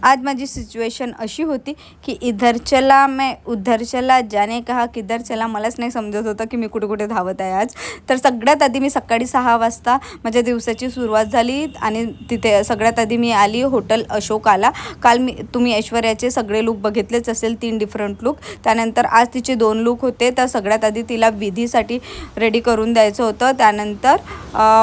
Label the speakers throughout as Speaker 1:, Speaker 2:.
Speaker 1: आज माझी सिच्युएशन अशी होती की इधर चला मैं उधर चला, जाने कहा किधर चला, मलाच नाही समजत होतं की मी कुठे कुठे धावत आहे आज. तर सगळ्यात आधी मी सकाळी 6 वाजता माझ्या दिवसाची सुरुवात झाली आणि तिथे सगळ्यात आधी मी आली हॉटेल अशोकाला. काल तुम्ही ऐश्वर्याचे सगळे लुक बघितलेच असेल, 3 डिफरंट लुक. त्यानंतर आज तिचे 2 लुक होते. तर सगळ्यात आधी तिला विधीसाठी रेडी करून द्यायचं होतं, त्यानंतर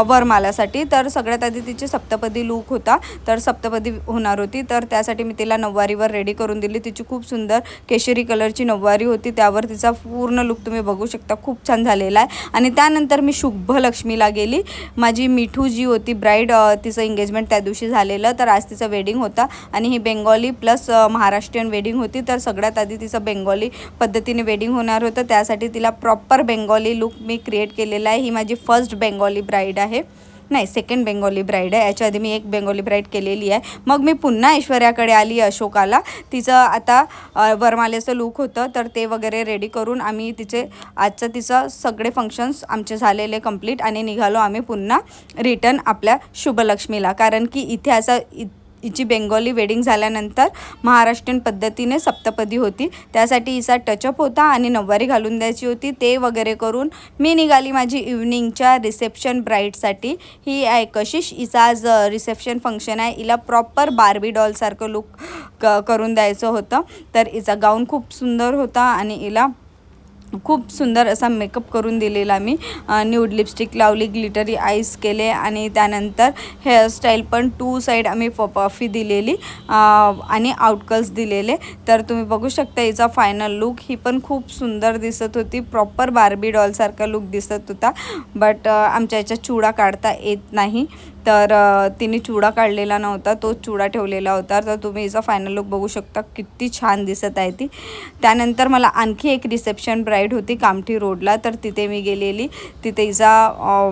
Speaker 1: वरमालासाठी. तर सगळ्यात आधी तिचे सप्तपदी लुक होता, तर सप्तपदी होणार होती. तर त्यासाठी मी तिला नऊवारीवर रेडी करून दिली. तिची खूप सुंदर केशरी कलरची नऊवारी होती, त्यावर तिचा पूर्ण लुक तुम्ही बघू शकता, खूप छान झालेला आहे. आणि त्यानंतर मी शुभलक्ष्मीला गेली. माझी मिठू जी होती ब्राईड, तिचं एंगेजमेंट त्या दिवशी झालेलं, तर आज तिचं वेडिंग होता आणि ही बेंगॉली प्लस महाराष्ट्रीयन वेडिंग होती. तर सगळ्यात आधी तिचं बेंगॉली पद्धतीने वेडिंग होणार होतं, त्यासाठी तिला प्रॉपर बेंगॉली लुक मी क्रिएट केलेला आहे. ही माझी फर्स्ट बेंगॉली ब्राईड आहे, नाही सेकंड बेंगॉली ब्राईड आहे. याच्या आधी मी एक बेंगॉली ब्राईड केलेली आहे. मग मी पुन्हा ऐश्वर्याकडे आली अशोकाला. तिचं आता वरमालेचं लूक होतं, तर ते वगैरे रेडी करून आम्ही तिचं सगळे फंक्शन्स आमचे झालेले कंप्लीट आणि निघालो आम्ही पुन्हा रिटर्न आपल्या शुभलक्ष्मीला. कारण की इथे असं हिची बेंगॉली वेडिंग झाल्यानंतर महाराष्ट्रीयन पद्धतीने सप्तपदी होती, त्यासाठी हिचा टचअप होता आणि नऊवारी घालून द्यायची होती. ते वगैरे करून मी निघाली माझी इव्हनिंगच्या रिसेप्शन ब्राईडसाठी. ही आहे कशिश, हिचा आज रिसेप्शन फंक्शन आहे. हिला प्रॉपर बार्बी डॉलसारखं लुक करून द्यायचं होतं. तर हिचा गाऊन खूप सुंदर होता आणि हिला खूप सुंदर असा मेकअप करून दिलेला मी. न्यूड लिपस्टिक लावली, ग्लिटरी आईज केले आणि त्यानंतर हेअरस्टाईल पण 2 साईड आम्ही पफी दिलेली आणि आउटकल्स दिलेले. तर तुम्ही बघू शकता हिचा फायनल लुक. ही पण खूप सुंदर दिसत होती, प्रॉपर बार्बी डॉलसारखा लुक दिसत होता. बट आमच्या याच्यात चुडा काढता येत नाही, तर तिने चुडा काढलेला नव्हता, तो चुडा ठेवलेला होता. तर तुम्ही हिचा फायनल लुक बघू शकता, किती छान दिसत आहे ती. त्यानंतर मला आणखी एक रिसेप्शन ब्राईड होती कामठी रोडला, तर तिथे मी गेलेली. तिथे हिचा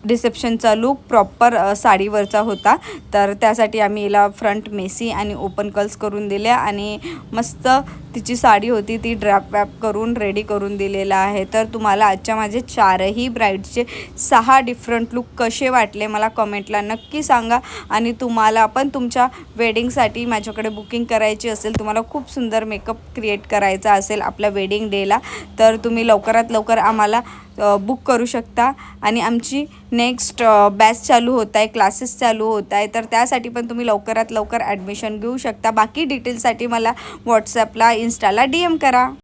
Speaker 1: रिसेप्शनचा लूक प्रॉपर साडीवरचा होता. तर त्यासाठी आम्ही हिला फ्रंट मेसी आणि ओपन कर्ल्स करून दिल्या आणि मस्त तिची साडी होती ती ड्रॅप वॅप करून रेडी करून दिलेला आहे. तर तुम्हाला आजच्या माझे 4ही ब्राईडचे 6 डिफरंट लुक कसे वाटले मला कमेंटला नक्की सांगा. आणि तुम्हाला पण तुमच्या वेडिंगसाठी माझ्याकडे बुकिंग करायची असेल, तुम्हाला खूप सुंदर मेकअप क्रिएट करायचा असेल आपल्या वेडिंग डेला, तर तुम्ही लवकरात लवकर आम्हाला बुक करू शकता. आणि आमची नेक्स्ट बॅच चालू होत आहे, क्लासेस चालू होत आहे, तर त्यासाठी पण तुम्ही लवकरात लवकर ॲडमिशन घेऊ शकता. बाकी डिटेल्ससाठी मला व्हॉट्सॲपला, इन्स्टाला DM करा.